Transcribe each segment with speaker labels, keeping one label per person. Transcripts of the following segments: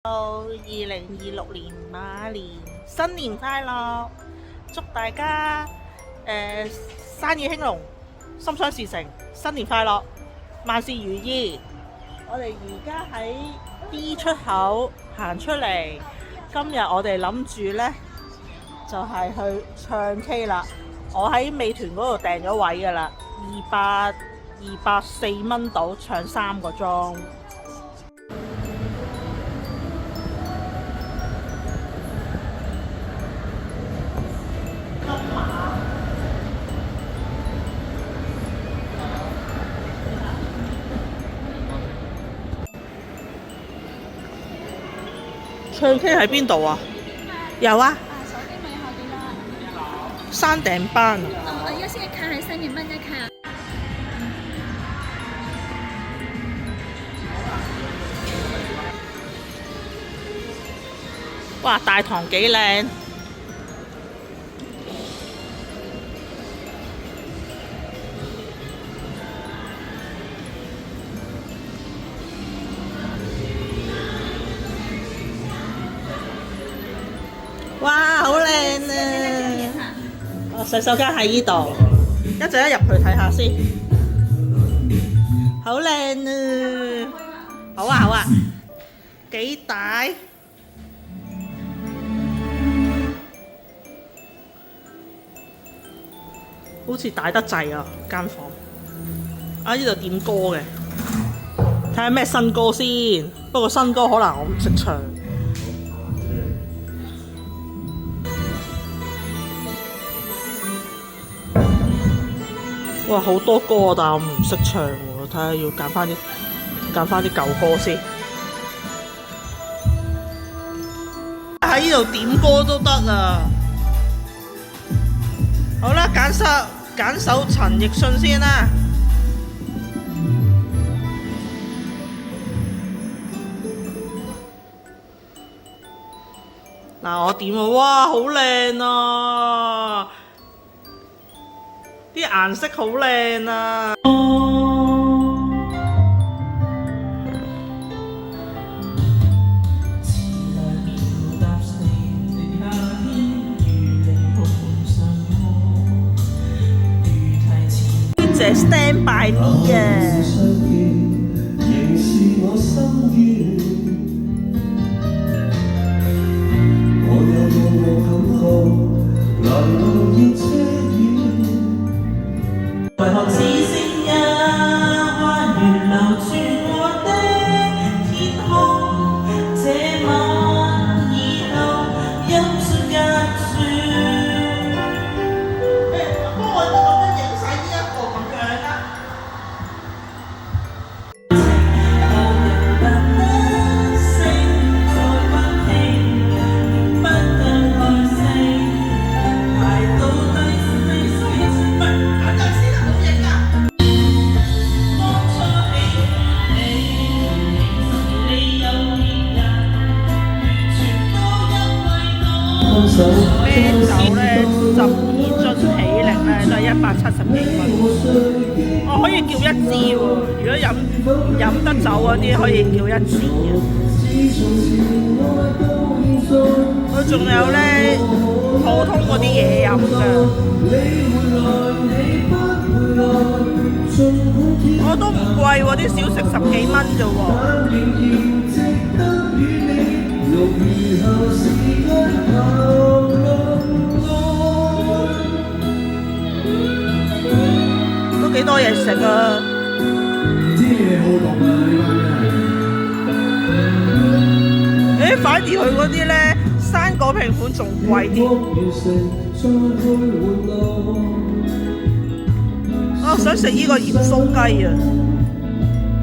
Speaker 1: 2026年馬年新年快樂！祝大家生意興隆，心想事成，新年快樂，萬事如意。我哋而家喺 D 出口行出嚟，今日我哋諗住呢，就係去唱 K 啦。我喺美團嗰度訂咗位㗎啦，204蚊到唱3個鐘。唱 K 喺邊度啊？有啊，
Speaker 2: 手機咪後邊啦。
Speaker 1: 山頂班。
Speaker 2: 我而家先看喺3點半再看。
Speaker 1: 哇！大堂幾靚。哇！好靚啊！哦，洗手間喺呢度，一陣一入去睇下先。好靚啊！好啊好啊，幾大？好似大得滯啊間房。啊！呢度點歌嘅，睇下咩新歌先。不過新歌可能我唔識唱。哇！好多歌，但我唔識唱喎，睇下要揀翻啲舊歌先。喺呢度點歌都得啊！好啦，揀首陳奕迅先啦。嗱，我點啊！哇，好靚啊！啲顏色好靚啊！呢隻 Stand By Me 啊！為何似星一彎月流轉我的天空，這晚以後音訊間傳。幫我咁樣影晒呢一個咁樣啦。啤酒咧，10二樽起力咧都係170幾蚊。我可以叫一支喎，如果飲得酒嗰啲可以叫一支嘅。佢仲有咧普通嗰啲嘢飲㗎。我都唔貴喎，啲小食10幾蚊啫喎。都幾多嘢食啊！反而佢嗰啲咧生果拼盤仲貴啲。我想食呢個鹽酥雞啊！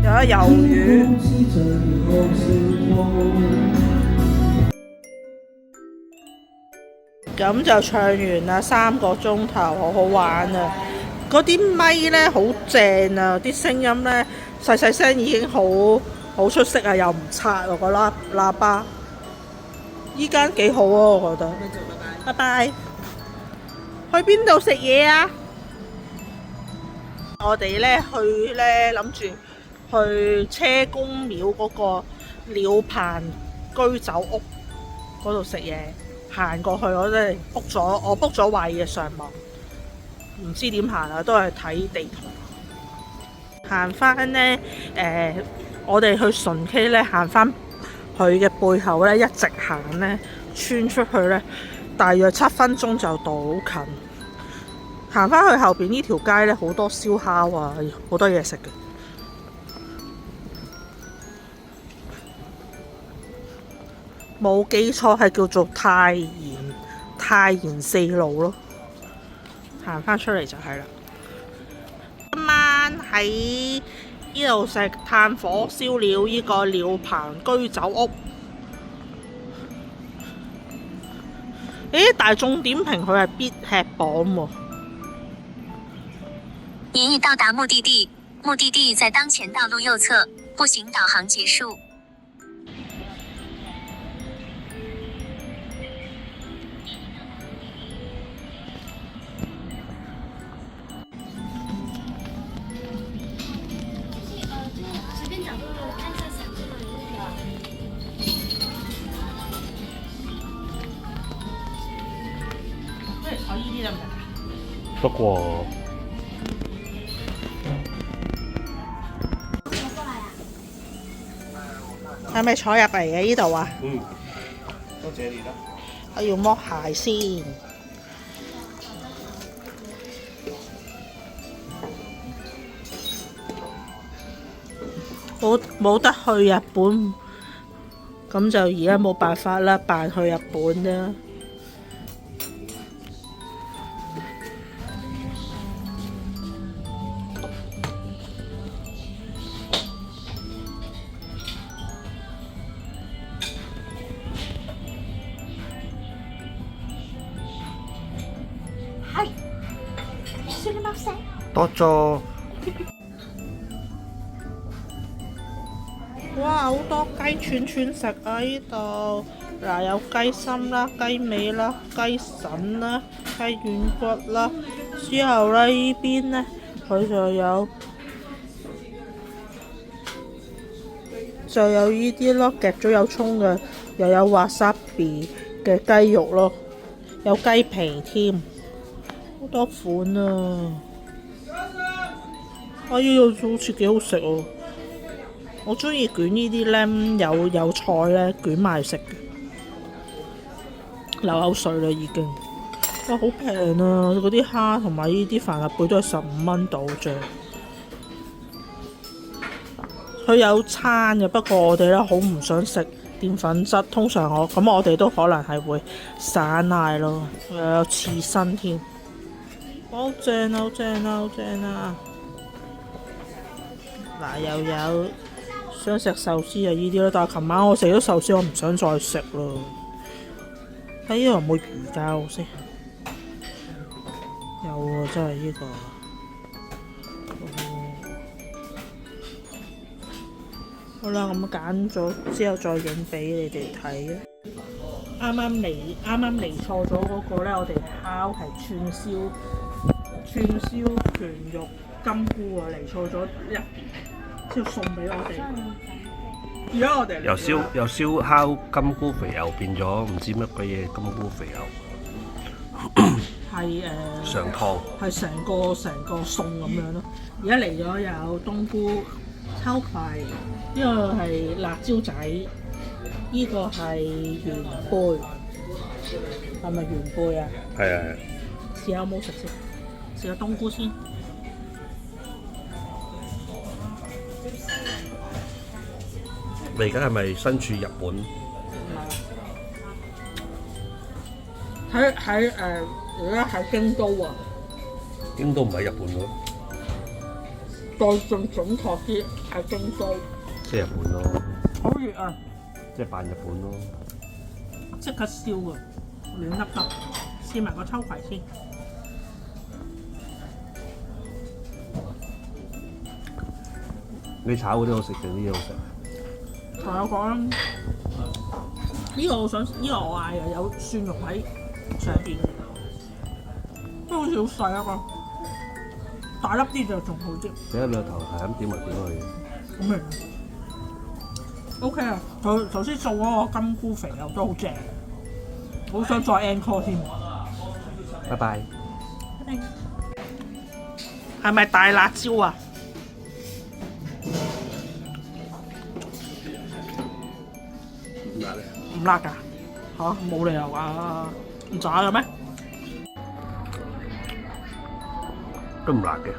Speaker 1: 有得魷魚。咁就唱完啦，3個鐘頭，好好玩啊！嗰啲咪咧好正啊，啲聲音咧細細聲已經好出色啊，又唔拆喎個喇叭。依間幾好啊，我覺得。拜拜。去邊度食嘢啊？我哋咧去咧諗住去車公廟嗰個鳥棚居酒屋嗰度食嘢。行過去我真係 book 咗位嘅上網，唔知點行啊，都係睇地圖。行翻呢，我哋去純 K 呢，行翻佢嘅背後呢，一直行呢，穿出去呢，大約7分鐘就到近。行翻去後邊呢條街呢，好多燒烤啊，好多嘢食嘅。冇記錯係叫做泰妍四路咯，行返出嚟就係啦。今晚喺呢度食炭火燒鳥，呢個鳥棚居酒屋。大眾點評佢係必吃榜喎。
Speaker 3: 您已到達目的地，目的地在當前道路右側，步行導航結束。
Speaker 1: 坐呢啲得唔得？
Speaker 4: 不過
Speaker 1: 係咪坐入嚟嘅呢度啊？
Speaker 4: 多謝你啦。
Speaker 1: 我要剝鞋先。冇得去日本，咁就而家冇辦法啦，扮去日本啦。
Speaker 4: 多咗。
Speaker 1: 哇！好多雞串食啊！呢度嗱有雞心啦、雞尾啦、雞腎啦、雞軟骨啦，之後咧呢邊咧佢就有呢啲咯，夾咗有葱嘅，又有 wasabi 嘅雞肉咯，有雞皮添，好多款啊！呢個好似幾好食喎。我中意捲呢啲咧，有菜咧捲埋食嘅，流口水啦已經。哇，好平啊！嗰啲蝦同埋呢啲帆立貝都係15蚊到啫。佢有餐嘅，不過我哋咧好唔想食澱粉質，通常我哋都可能係會散嗌咯，又有刺身添。好正啊！好正啊！好正啊！嗱，又有。想食壽司啊呢啲咯，但係琴晚我食咗壽司，我唔想再食咯。睇呢度有冇魚膠先？有喎，真係呢個。好啦，咁揀咗之後再影俾你哋睇。啱啱嚟錯咗嗰個咧，我哋烤係串燒全肉金菇啊，嚟錯咗先送俾我哋。而家我哋
Speaker 4: 由燒烤金菇肥牛變咗唔知乜鬼嘢金菇肥牛。
Speaker 1: 係
Speaker 4: 上湯。係
Speaker 1: 成個餸咁樣咯。而家嚟咗有冬菇、秋葵，呢個係辣椒仔，呢個係元貝，係咪元貝啊？
Speaker 4: 係啊。
Speaker 1: 試下有冇食先？試下冬菇先。
Speaker 4: 你而家係咪身處日本？
Speaker 1: 喺而家喺京都啊！
Speaker 4: 京都唔係日本喎。
Speaker 1: 再準確啲係京都。
Speaker 4: 即係日本咯。
Speaker 1: 好熱啊！
Speaker 4: 即係扮日本咯。
Speaker 1: 即刻燒啊！暖粒粒，試埋個秋葵先。
Speaker 4: 你炒嗰啲好食定呢啲好食？
Speaker 1: 同我講，呢個我嗌嘅，有蒜蓉喺上邊，都好似好細一個，大粒啲就仲好啲。
Speaker 4: 第一兩頭係咁點嚟點去。
Speaker 1: 咁明。OK 啊，佢頭先做嗰個金菇肥牛都好正，好想再 encore 添。
Speaker 4: 拜拜。
Speaker 1: 係咪大辣椒啊？
Speaker 4: 唔辣咧？
Speaker 1: 唔辣㗎？嚇，冇理由啊！唔炸嘅咩？
Speaker 4: 都唔辣嘅。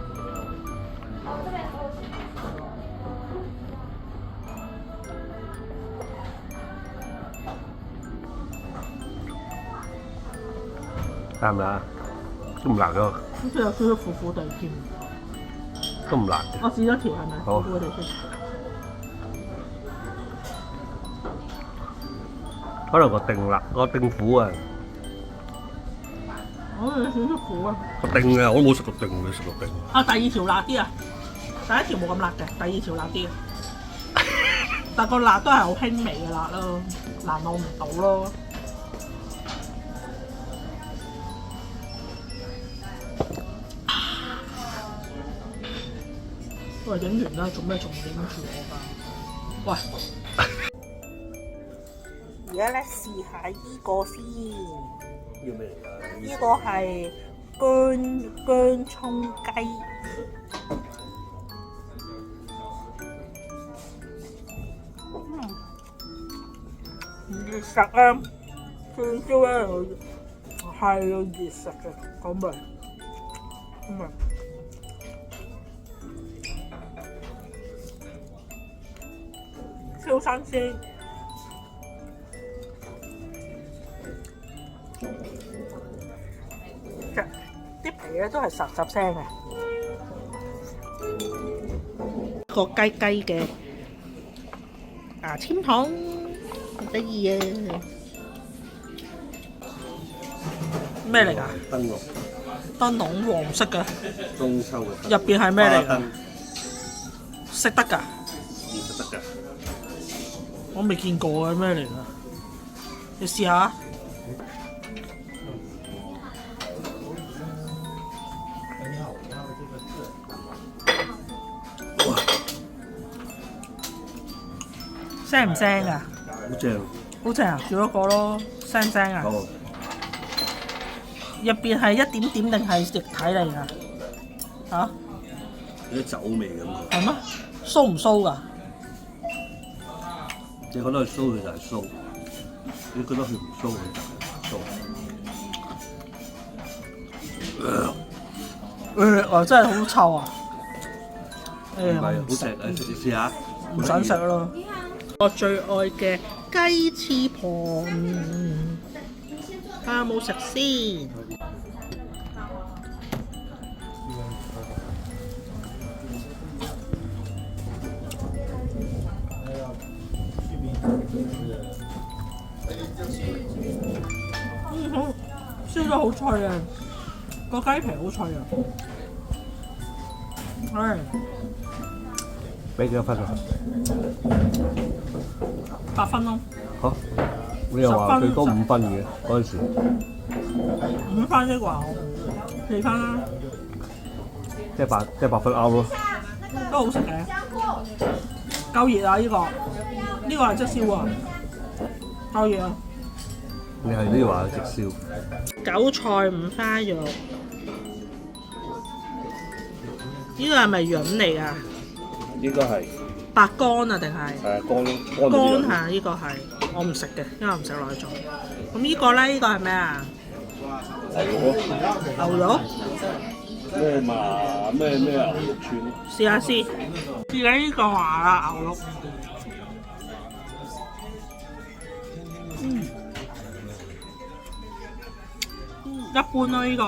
Speaker 4: 啱唔辣？都唔辣嘅，
Speaker 1: 好似有少少苦苦地添。
Speaker 4: 都唔辣嘅。
Speaker 1: 我試咗條係咪？
Speaker 4: 好
Speaker 1: 苦苦地先。
Speaker 4: 可能個定辣，個定苦啊！
Speaker 1: 我有少少苦啊！
Speaker 4: 個定啊，我都冇食過定，你食過定？
Speaker 1: 啊，第二條辣啲啊！第一條冇咁辣嘅，第二條辣啲。但個辣都係好輕微嘅辣咯，難攞唔到咯。喂，影完啦，做咩仲影住我㗎？喂！而家咧試下依個先，
Speaker 4: 要咩嚟㗎？
Speaker 1: 呢個係薑葱雞。熱食啊！串燒咧係要熱食嘅，講明。超新鮮，啲皮咧都係實實聲嘅。個雞雞嘅牙籤糖，好得意啊！咩嚟㗎？
Speaker 4: 燈籠，
Speaker 1: 燈籠黃色嘅，
Speaker 4: 中秋嘅燈。
Speaker 1: 入邊係咩嚟㗎？
Speaker 4: 花燈
Speaker 1: 食得㗎？
Speaker 4: 唔食得㗎。
Speaker 1: 我未見過啊，咩嚟㗎？你試下。腥唔腥啊？
Speaker 4: 好正。
Speaker 1: 好正啊！叫一個咯，腥唔腥啊？
Speaker 4: 好。
Speaker 1: 入邊係一點點定係液體嚟㗎？嚇？
Speaker 4: 有啲酒味咁。
Speaker 1: 係咩？酥唔酥㗎？
Speaker 4: 你覺得佢酥，佢就係酥；你覺得佢唔酥，佢就係酥。
Speaker 1: 真係好臭啊！
Speaker 4: 唔係，好食，你試下。
Speaker 1: 唔想食咯。我最愛嘅雞翅膀，睇下有冇食先。好，燒得好脆啊！個雞皮好脆啊！係。
Speaker 4: 俾幾多分啊
Speaker 1: ？8分咯。
Speaker 4: 嚇？你又話最多5分嘅嗰陣時。
Speaker 1: 5分的話，4分啦。
Speaker 4: 即係8分啱咯。
Speaker 1: 都好食嘅，夠熱啊！呢個係即燒啊，夠熱啊！
Speaker 4: 你係都要話直燒。
Speaker 1: 韭菜五花肉，呢個係咪潤嚟㗎？
Speaker 4: 應該係
Speaker 1: 白乾啊定係？
Speaker 4: 乾
Speaker 1: 嚇，呢個係我唔食嘅，因為我唔食內臟。咁呢個咧，呢個係咩啊？牛肉。
Speaker 4: 咩麻咩牛肉串？
Speaker 1: 試下先，試緊呢個麻辣牛肉。一般咯呢個。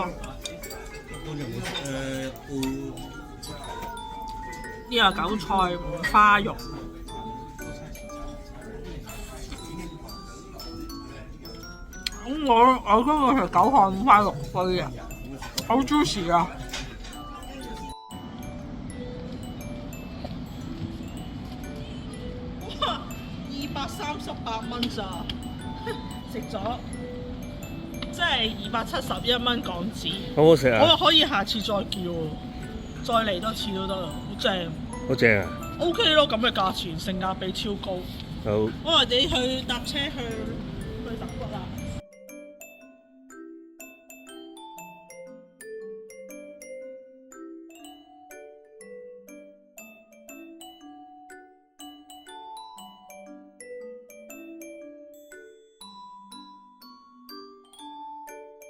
Speaker 1: 呢個韭菜五花肉。咁我中意食韭菜五花肉嗰啲啊，好 juicy 啊！哇！238蚊咋？食咗即係271蚊港紙。
Speaker 4: 好好食啊！
Speaker 1: 我可以下次再叫，再嚟多次都得啦，好正。
Speaker 4: 好正啊
Speaker 1: ！OK 咯，咁嘅價錢，性價比超高。
Speaker 4: 好，
Speaker 1: 哦，你去搭車去